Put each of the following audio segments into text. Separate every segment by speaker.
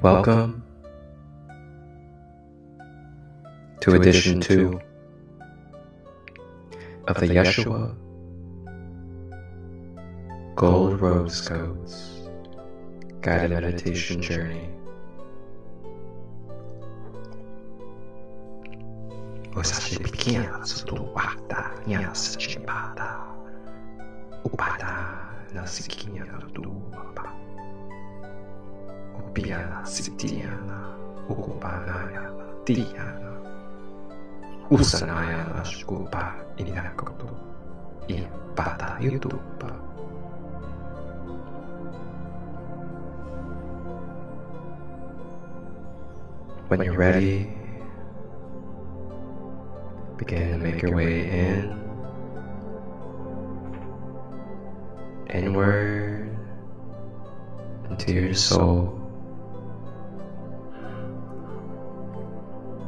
Speaker 1: Welcome to edition 2 of the Yeshua Gold Rose Codes Guided Meditation Journey.
Speaker 2: Osashi pequena sutuata nyasa chipada upada na siquinha tua upiana sitiana ukupana tiana usanaya naskupa inakoto ipada yutupa.
Speaker 1: When you're ready, begin to make your way inward into your soul.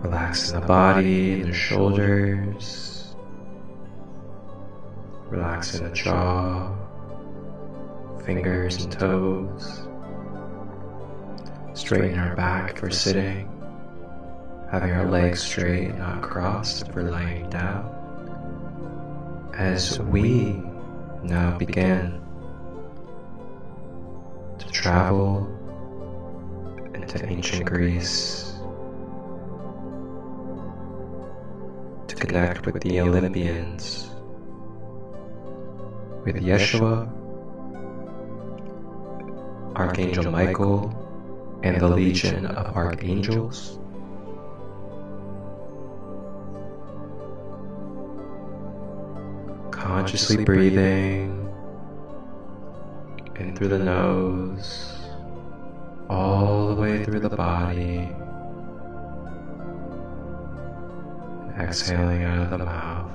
Speaker 1: Relaxing the body, the shoulders, relaxing the jaw, fingers and toes. Straighten our back if we're sitting, having our legs straight, not crossed if we're laying down. As we now begin to travel into ancient Greece to connect with the Olympians, with Yeshua, Archangel Michael, and the Legion of Archangels. Consciously breathing in through the nose, all the way through the body, and exhaling out of the mouth.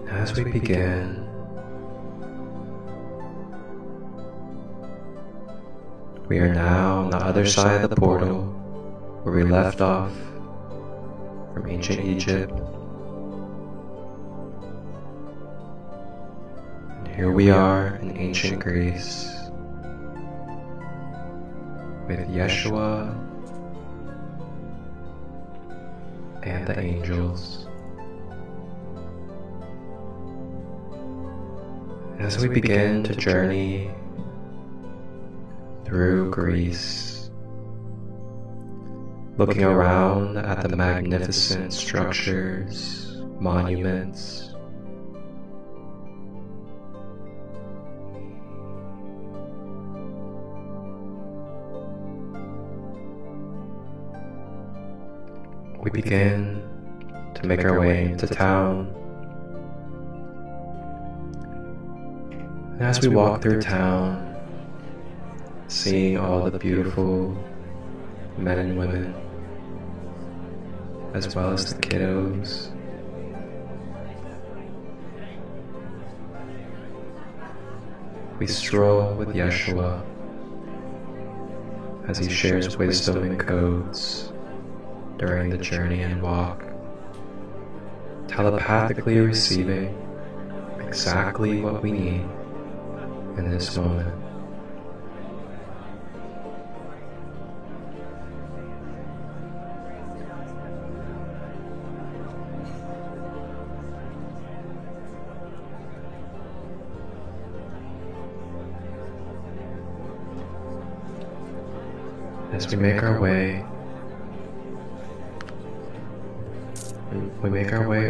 Speaker 1: As we begin, we are now on the other side of the portal where we left off from ancient Egypt. And here we are in ancient Greece with Yeshua and the angels. As we begin to journey through Greece, looking around at the magnificent structures, monuments, we begin to make our way into town. And as we walk through town, seeing all the beautiful men and women, as well as the kiddos, we stroll with Yeshua as he shares wisdom and codes during the journey and walk, telepathically receiving exactly what we need in this moment. As we make our way,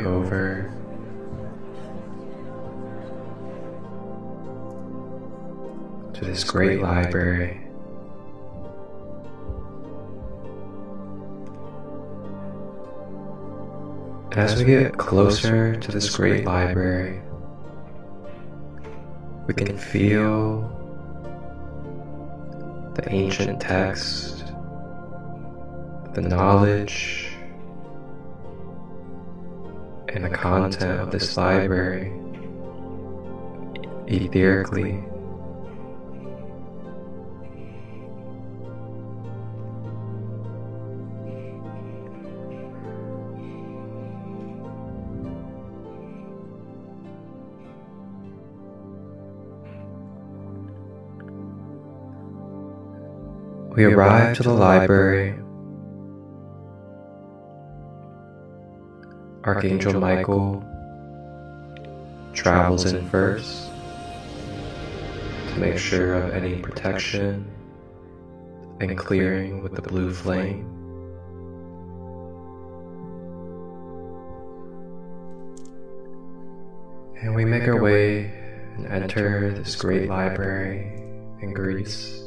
Speaker 1: over to this great library. And as we get closer to this great library, we can feel the ancient text, the knowledge, and the content of this library etherically. We arrive to the library. Archangel Michael travels in first to make sure of any protection and clearing with the blue flame. And we make our way and enter this great library in Greece.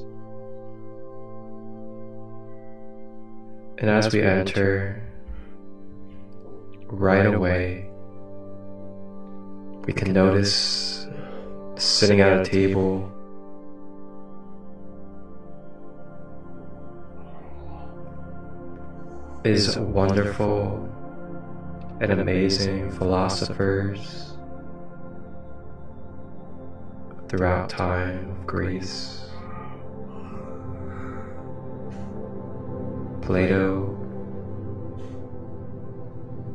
Speaker 1: And as we enter, right away, we can notice sitting at a table is wonderful and amazing philosophers throughout time of Greece. Plato,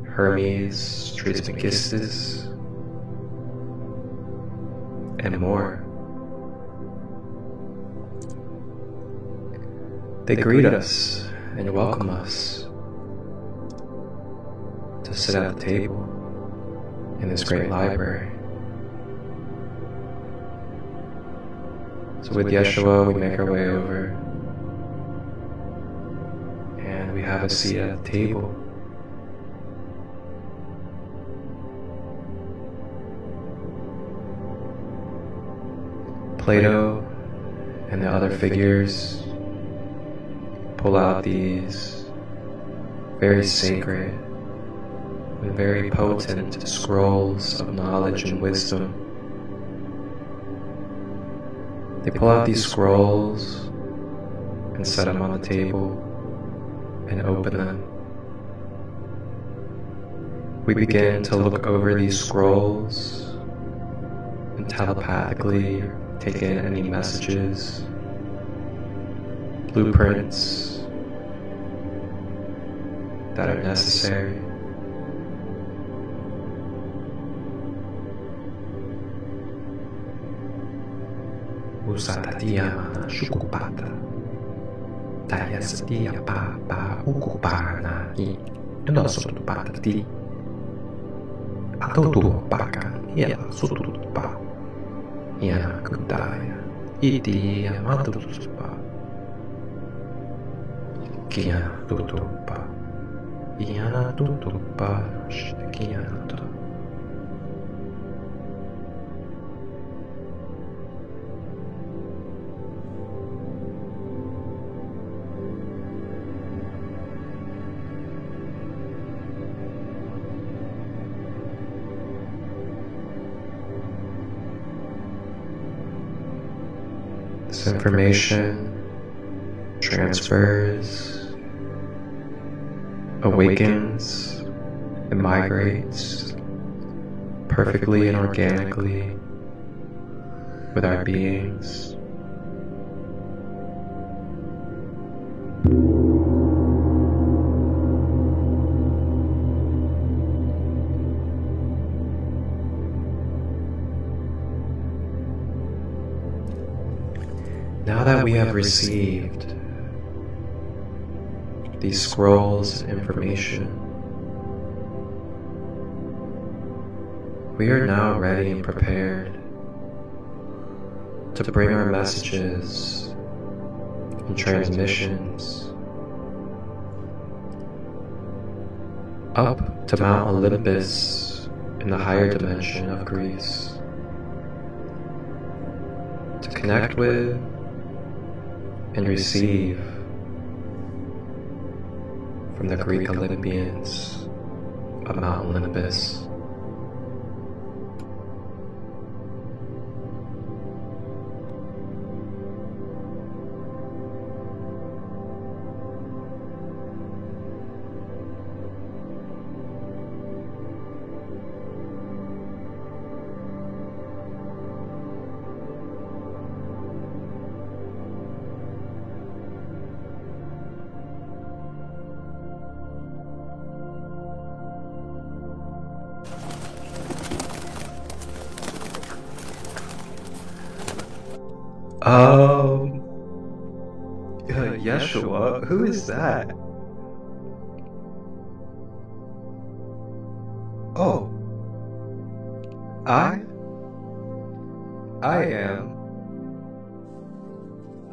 Speaker 1: Hermes Trismegistus, and more. They greet us and welcome us to sit at the table in this great library. So with Yeshua, we make our way over and we have a seat at the table. Plato and the other figures pull out these very sacred and very potent scrolls of knowledge and wisdom. They pull out these scrolls and set them on the table and open them. We begin to look over these scrolls and telepathically take in any messages, blueprints that are necessary.
Speaker 2: Usatatia mana shukupata Tayasatia pa ukupana I Nosotupata ti Atotu paka Ia sutupa Ia kudaya Iti amatutuspa Kia tutupa Ia tutupa Shkia tutupa.
Speaker 1: This information transfers, awakens, and migrates perfectly and organically with our beings. Now that we have received these scrolls and information, we are now ready and prepared to bring our messages and transmissions up to Mount Olympus in the higher dimension of Greece to connect with and receive from the Greek Olympians of Mount Olympus. Yeshua? Who is that? Oh. I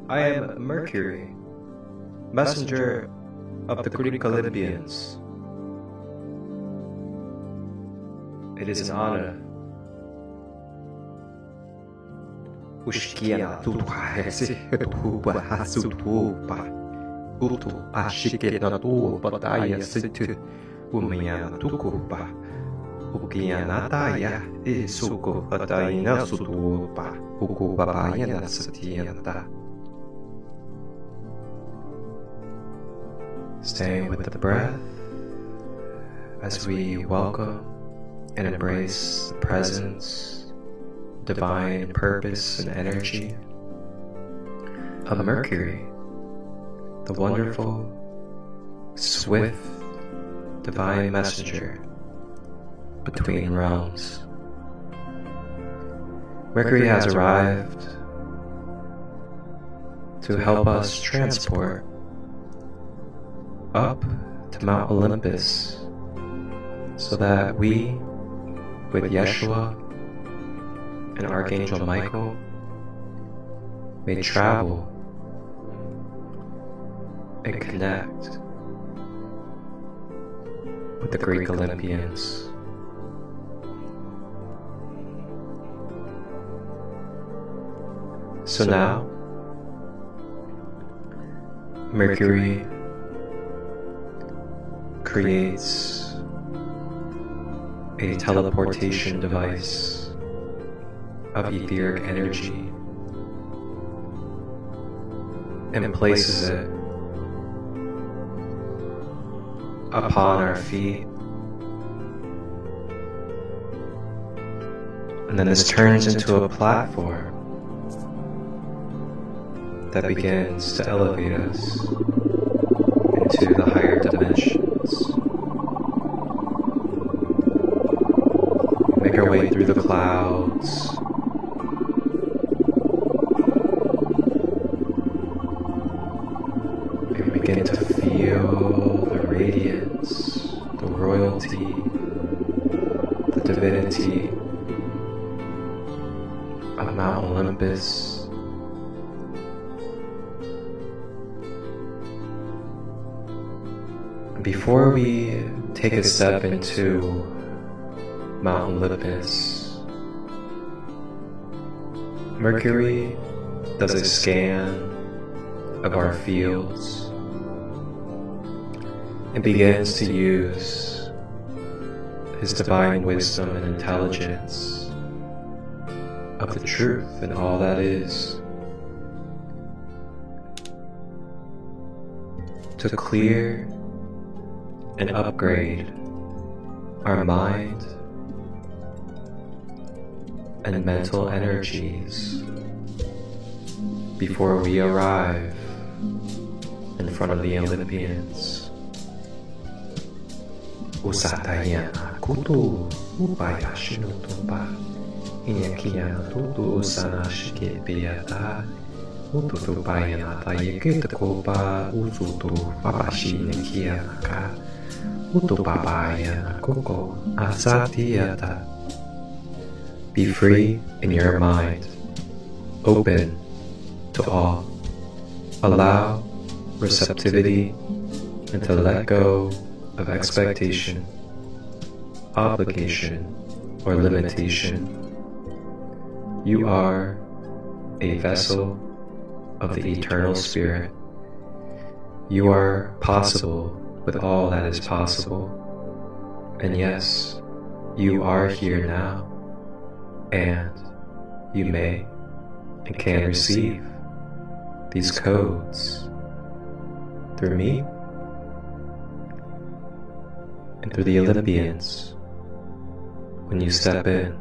Speaker 1: am Mercury, messenger of the Greek Olympians. It is an honor.
Speaker 2: Ushkia tuhaesi tuhuba hasutuba utu ashikena tu bataya situ umiyana tukuba ukiyanataya isuko batayina sutuba ukubabayana satiyanta.
Speaker 1: Staying with the breath as we welcome and embrace the presence, divine purpose and energy of Mercury, the wonderful, swift, divine messenger between realms. Mercury has arrived to help us transport up to Mount Olympus so that we, with Yeshua and Archangel Michael, may travel and connect with the Greek Olympians. So now, Mercury creates a teleportation device of etheric energy and places it upon our feet. And then this turns into a platform that begins to elevate us into the higher dimensions. Make our way through the clouds, and we begin to feel the radiance, the royalty, the divinity of Mount Olympus. Before we take a step into Mount Olympus, Mercury does a scan of our fields and begins to use his divine wisdom and intelligence of the truth and all that is to clear and upgrade our mind and mental energies before we arrive in front of the Olympians.
Speaker 2: Usatayana kutu upaya shinutuba inyakiyana tutu usana shike piyata ututupayana tayekitakoba usutu papashi nekiyanaka utupapayana koko asatiyata. Be free in your mind, open to all. Allow receptivity and to let go of expectation, obligation, or limitation. You are a vessel of the eternal spirit. You are possible with all that is possible. And yes, you are here now, and you may and can receive these codes through me and through the Olympians when you step in.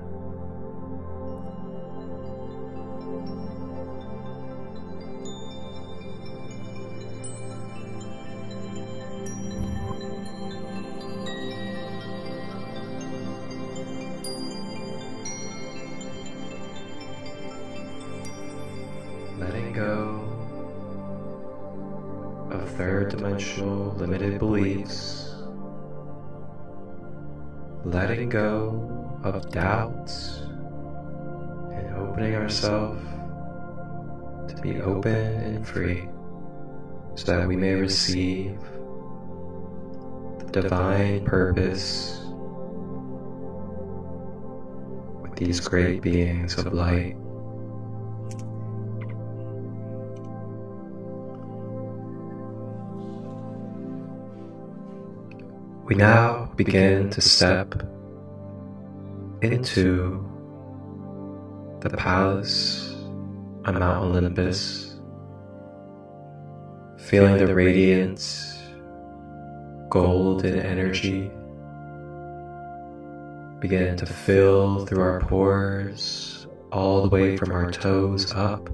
Speaker 2: Letting go
Speaker 1: third dimensional limited beliefs, letting go of doubts and opening ourselves to be open and free so that we may receive the divine purpose with these great beings of light. We now begin to step into the palace on Mount Olympus, feeling the radiant golden energy begin to fill through our pores all the way from our toes up,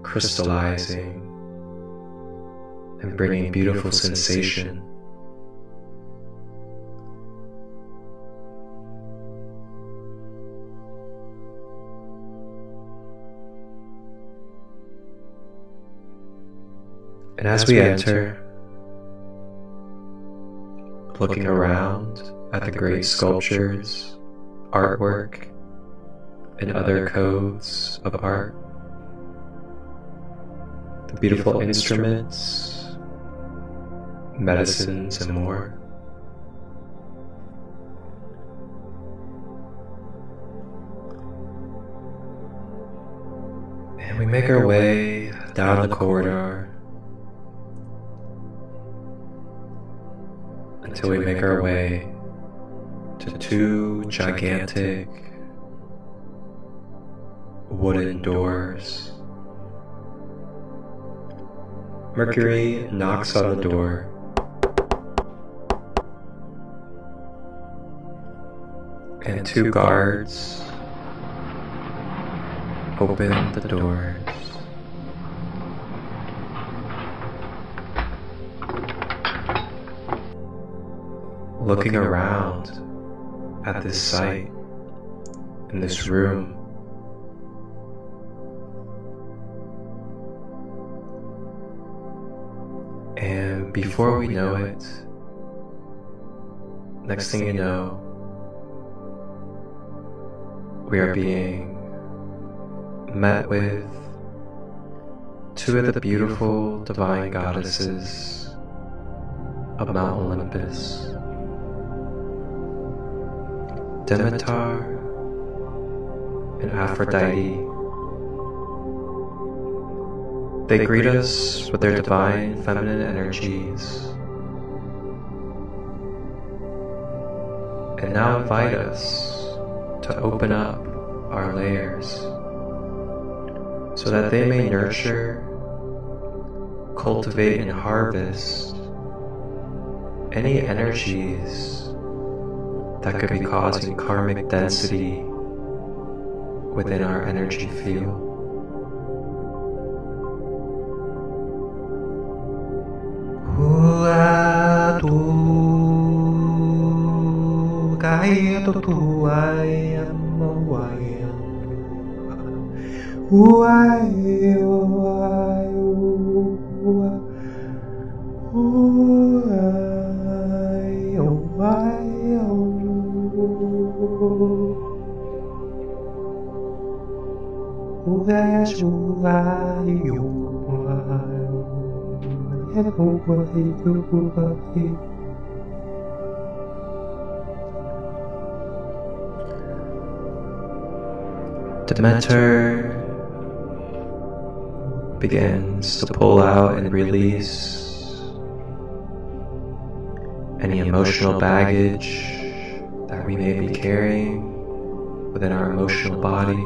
Speaker 1: crystallizing and bringing beautiful sensation. And as we enter, looking around at the great sculptures, artwork, and other codes of art, the beautiful instruments, medicines, and more, and we make our way down the corridor until we make our way to two gigantic wooden doors. Mercury knocks on the door. And two guards open the doors. Looking around at this site, in this room, and before we know it, next thing you know, we are being met with two of the beautiful divine goddesses of Mount Olympus, Demeter and Aphrodite. They greet us with their divine feminine energies and now invite us to open up our layers so that they may nurture, cultivate, and harvest any energies that could be causing karmic density within our energy field. Demeter begins to pull out and release any emotional baggage that we may be carrying within our emotional body,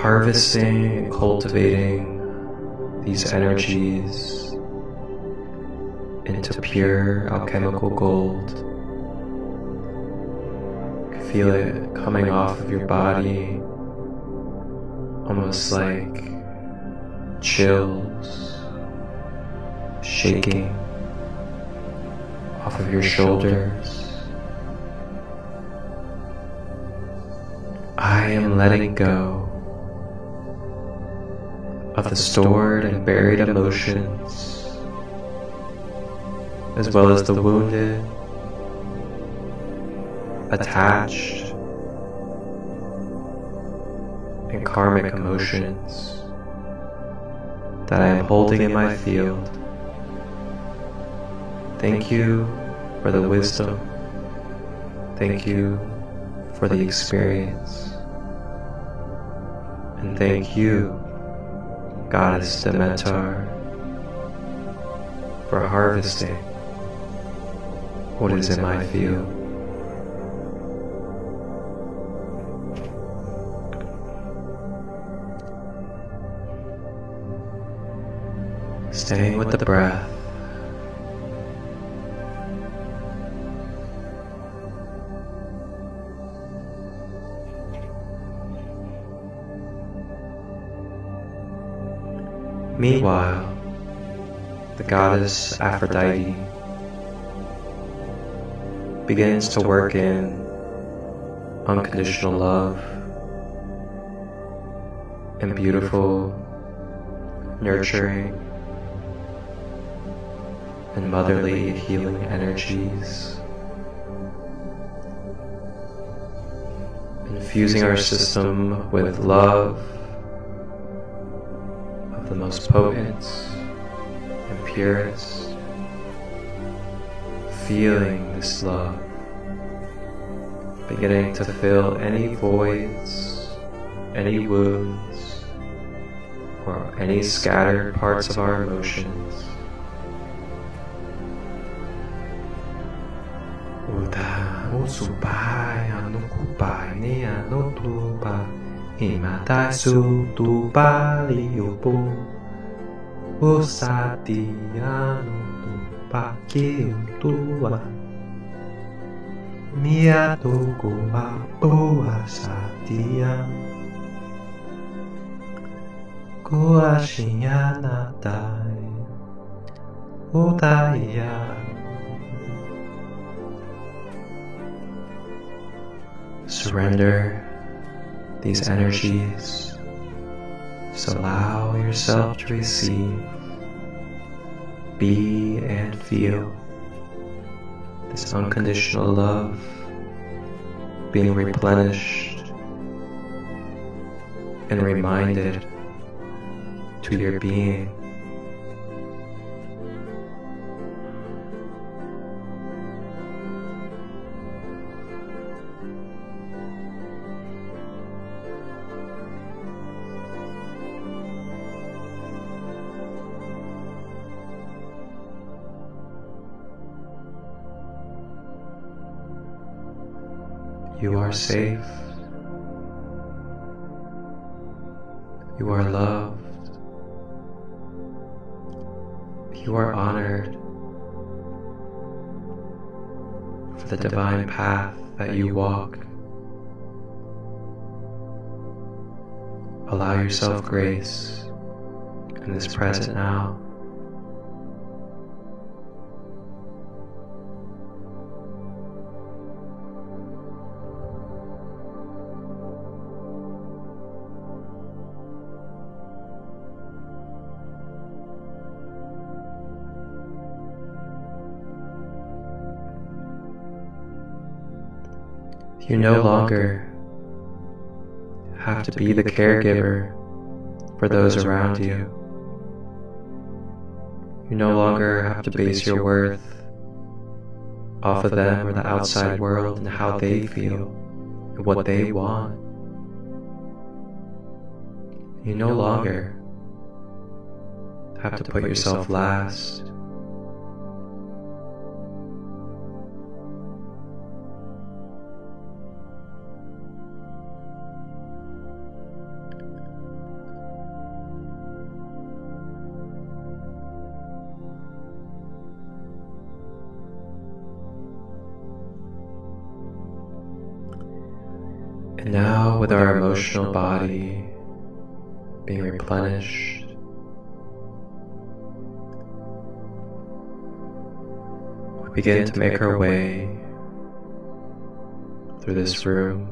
Speaker 1: harvesting and cultivating these energies into pure alchemical gold. Feel it coming off of your body, almost like chills, shaking off of your shoulders. I am letting go of the stored and buried emotions, as well as the wounded, attached, and karmic emotions that I am holding in my field. Thank you for the wisdom. Thank you for the experience. And thank you, Goddess Demeter, for harvesting what is in my field. Staying with the breath. Meanwhile, the goddess Aphrodite begins to work in unconditional love and beautiful, nurturing, and motherly healing energies, infusing our system with love of the most potent and purest, feeling this love beginning to fill any voids, any wounds, or any scattered parts of our emotions. Usupai anukupai ni anutupa imatai sutupa liupu usati anutupa kiutua miatukupa puasatia kuashinyanatai utaya. Surrender these energies. Just allow yourself to receive, be and feel this unconditional love being replenished and reminded to your being. You are safe. You are loved. You are honored for the divine path that you walk. Allow yourself grace in this present now. You no longer have to be the caregiver for those around you. You no longer have to base your worth off of them or the outside world and how they feel and what they want. You no longer have to put yourself last. And now, with our emotional body being replenished, we begin to make our way through this room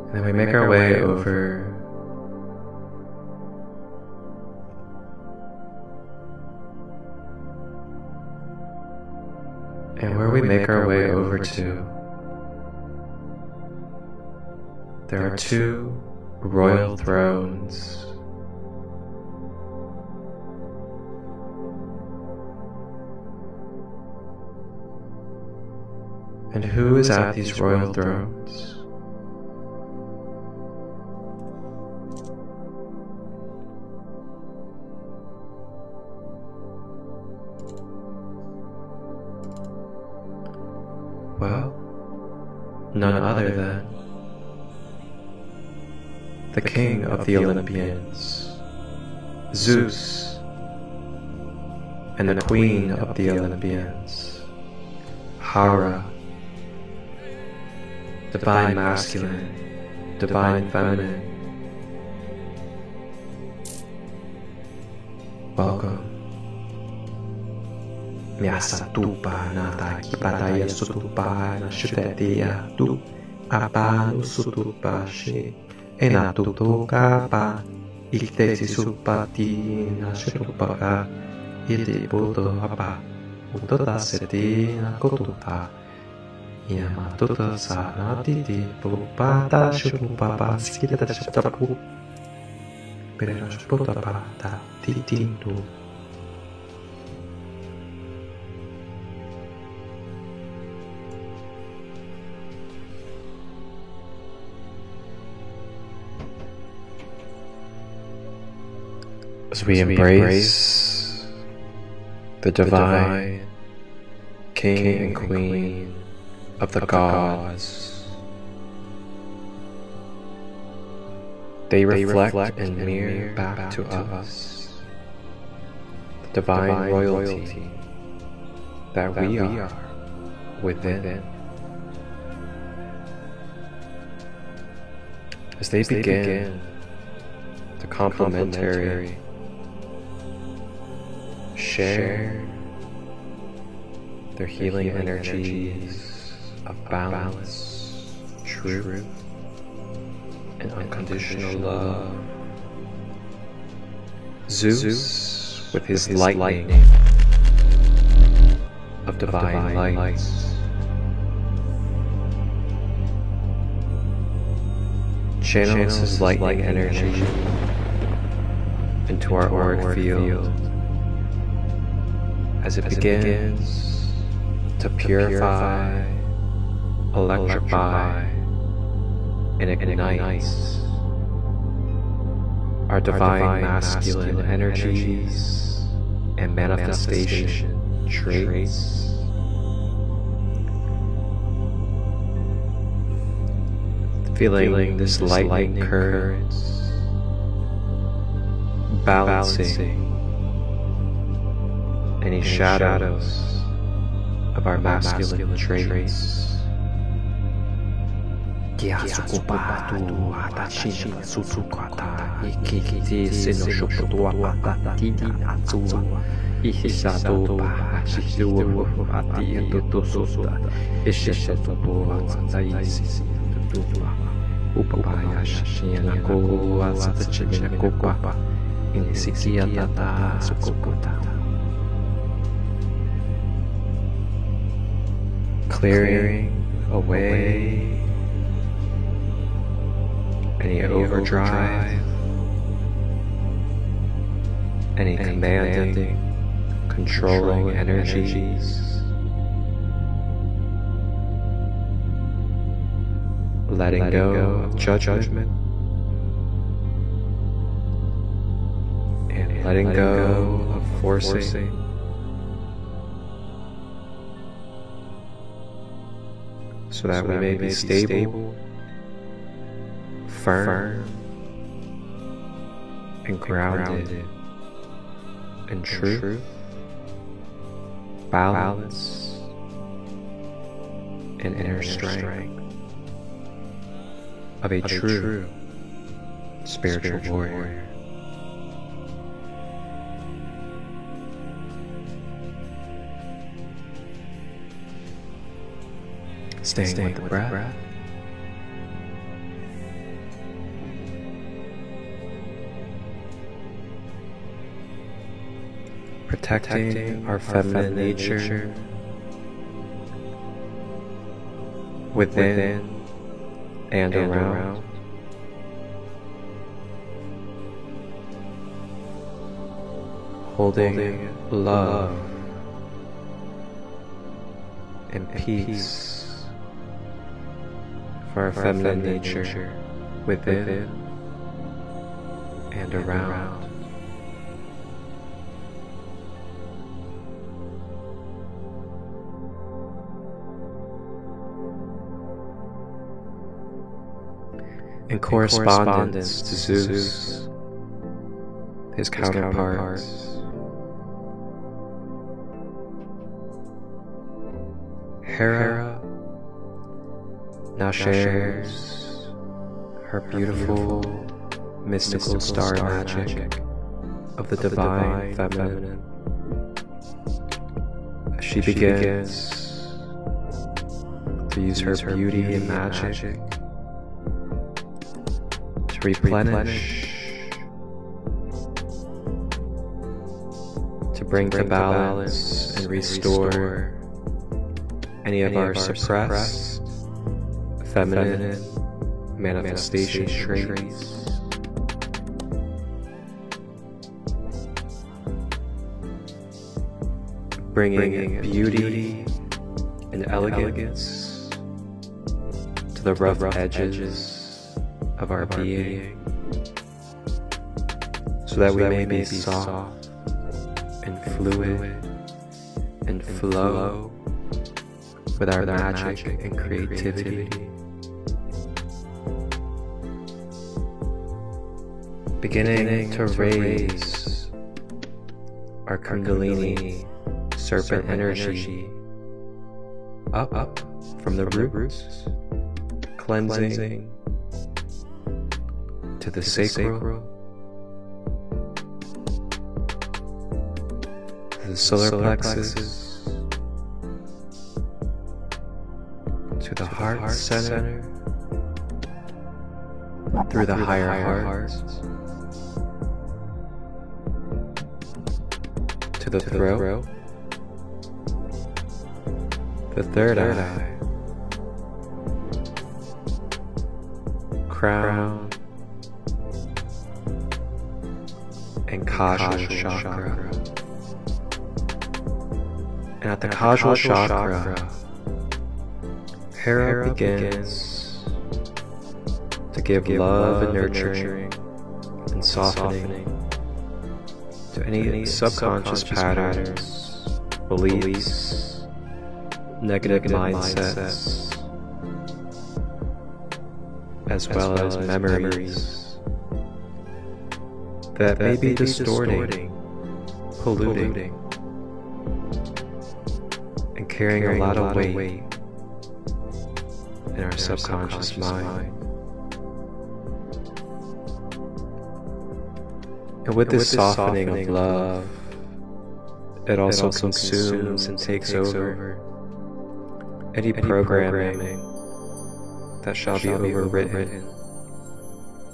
Speaker 1: And then we make our way over and where we make our way over to, there are two royal thrones. And who is at these royal thrones? Well, none other than the king of the Olympians, Zeus, and the queen of the Olympians, Hera, divine masculine, divine feminine. Welcome. Miasa tupa na takipataya sutupa na shutetia tu apa sutupa shi enatutoka pa iktesi supati na shutupaka iti puto apa utota seti na kotupa yamatuta sa natiti pupata shutupapa skita shutapu pero shutupapa ta titintu. As we embrace the divine King and Queen of the gods, they reflect and mirror back to us the divine royalty that we are within. As they begin the complementary share their healing energies of balance, truth, and unconditional love. Zeus, with his lightning of divine light, channels his lightning energy into our auric field as it begins to purify, electrify, and ignite our divine masculine energies and manifestation traits. Feeling this lightning current balancing any shadows of our masculine traits. Clearing away any overdrive, any commanding, controlling energies. Letting go of judgment and letting go of forcing. So that we may be stable, firm, and grounded in truth, balance, and inner strength of a true spiritual warrior. Staying with the breath.
Speaker 2: protecting our feminine nature within and around. Holding love and peace for our feminine nature within and around. In correspondence to Zeus, his counterparts, Hera now shares her beautiful mystical star magic of the divine feminine as she begins to use her beauty and magic to replenish, to bring to balance and restore any of our suppressed feminine manifestation traits. Bringing beauty and elegance to the rough edges of our being, so that we may be soft and fluid and flow with our magic and creativity. Beginning to raise our Kundalini serpent energy up from the roots, cleansing to the sacral, to the solar plexus, to the heart center, through the higher heart, to the throat, the third eye, crown, and causal chakra. And at the causal chakra, Hera begins to give love and nurturing and softening to any subconscious patterns, beliefs, negative mindsets, as well as memories that may be distorting, polluting, and carrying a lot of weight in our subconscious mind. And with this softening of love, it also consumes and takes over any programming that shall be overwritten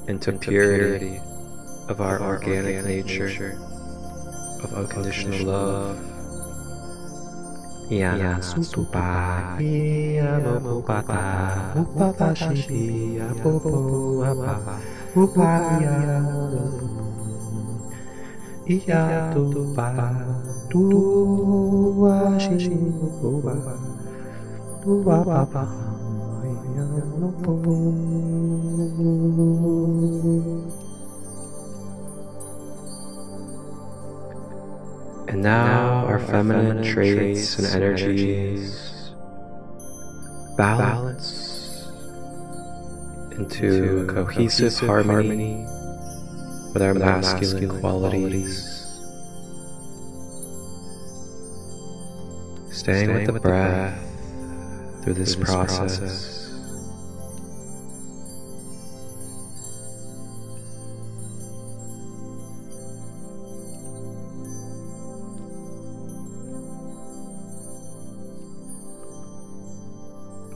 Speaker 2: into purity of our organic nature of unconditional love. Yana sutupa iya mopata upata shibi apopo apa upaya iya tupa tua shibi upa tua papa iya lopo. And now our feminine traits and energies balance into a cohesive harmony with our masculine qualities. Staying with the breath through this process.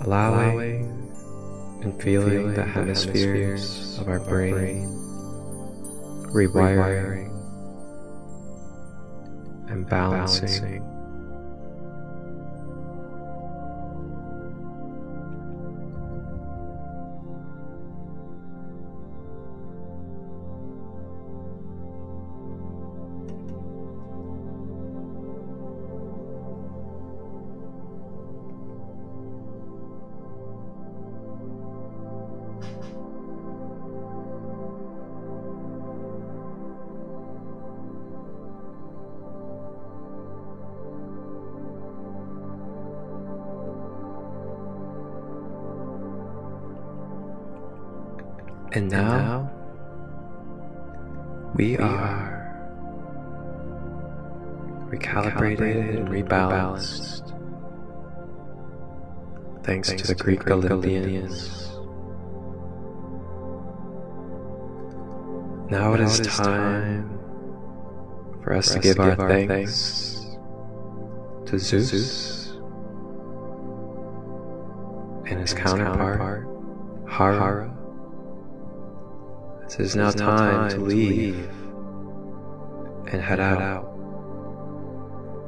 Speaker 2: Allowing and feeling the hemispheres of our brain rewiring and balancing. And now we are recalibrated and rebalanced thanks to the Greek Olympians. Now it is time for us to give our thanks to Zeus and his counterpart, Hera. It is now time to leave and head out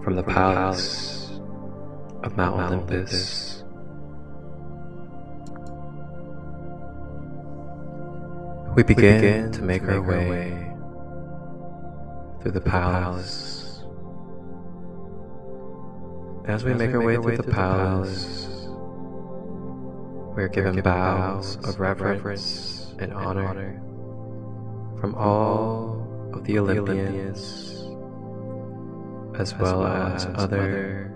Speaker 2: from the palace of Mount Olympus. We begin to make our way through the palace. As we make our way through the palace, we are given bows of reverence and honor from all of the Olympians, as well as other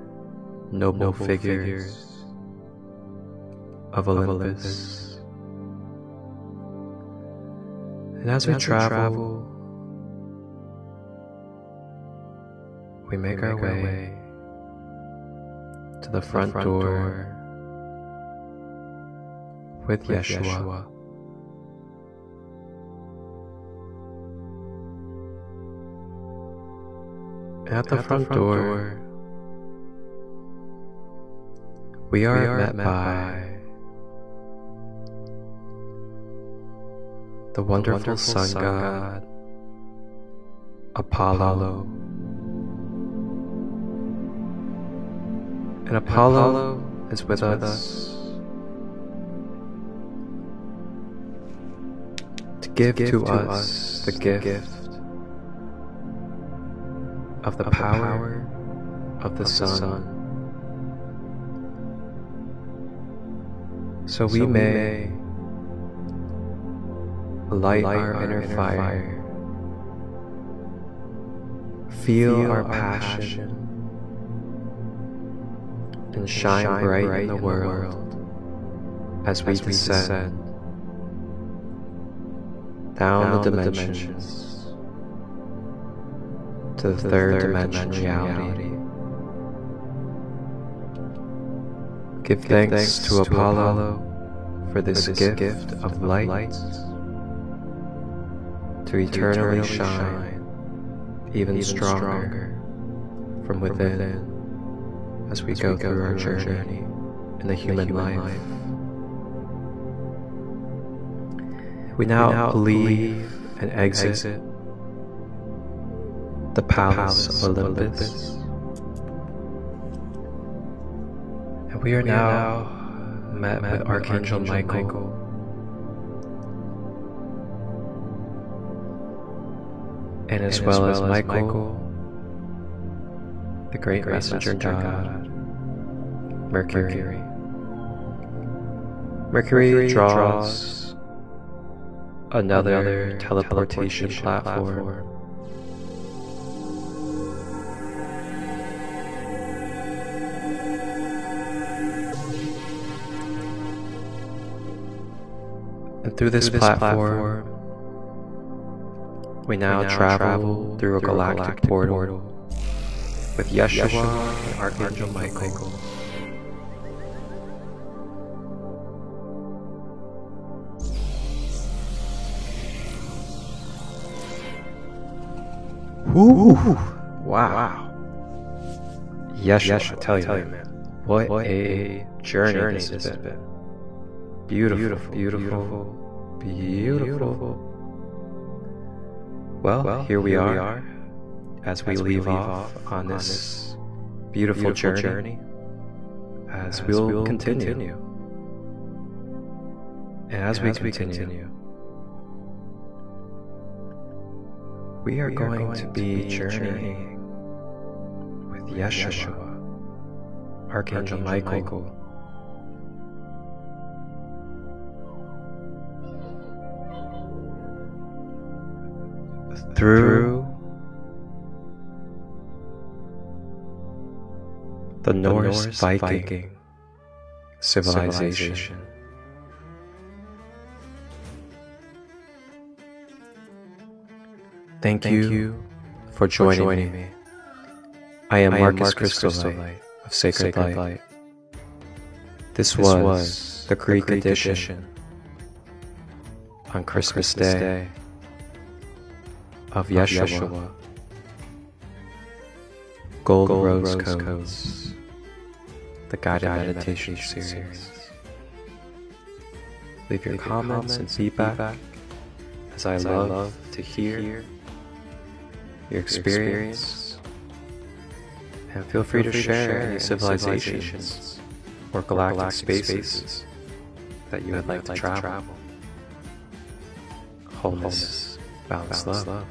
Speaker 2: noble figures of Olympus. And as we travel, we make our way to the front door with Yeshua. At the front door, we are met by the wonderful sun god, Apollo. And Apollo is with us to give to us the gift of the power of the sun, so we may light our inner fire, feel our passion, and shine bright in the world as we descend down the dimensions to the third dimension reality. Give thanks to Apollo for this gift of light to eternally shine even stronger from within as we go through our journey in the human life. We now leave and exit the palace of Olympus, and we are now met with Archangel Michael, and as well as Michael, the great messenger god, Mercury. Mercury draws another teleportation platform. And through this platform, we now travel through a galactic portal with Yeshua and Archangel Michael. Woo! Wow. Yeshua, I tell you, man, what a journey this has been. Beautiful, beautiful, beautiful. Well, here we are as we leave off on this beautiful journey, as we'll continue. And as we continue, we are going to be journeying with Yeshua, Archangel Michael, through the Norse Viking civilization. Thank you for joining me. I am Marcus Crystallite of Sacred Light. This was the Greek edition on Christmas Day of Yeshua Gold Rose Codes, the guided meditation series. Leave your comments and feedback, as I love to hear your experience, and feel free to share any civilizations or galactic spaces that you would like to travel. Wholeness, balance, love.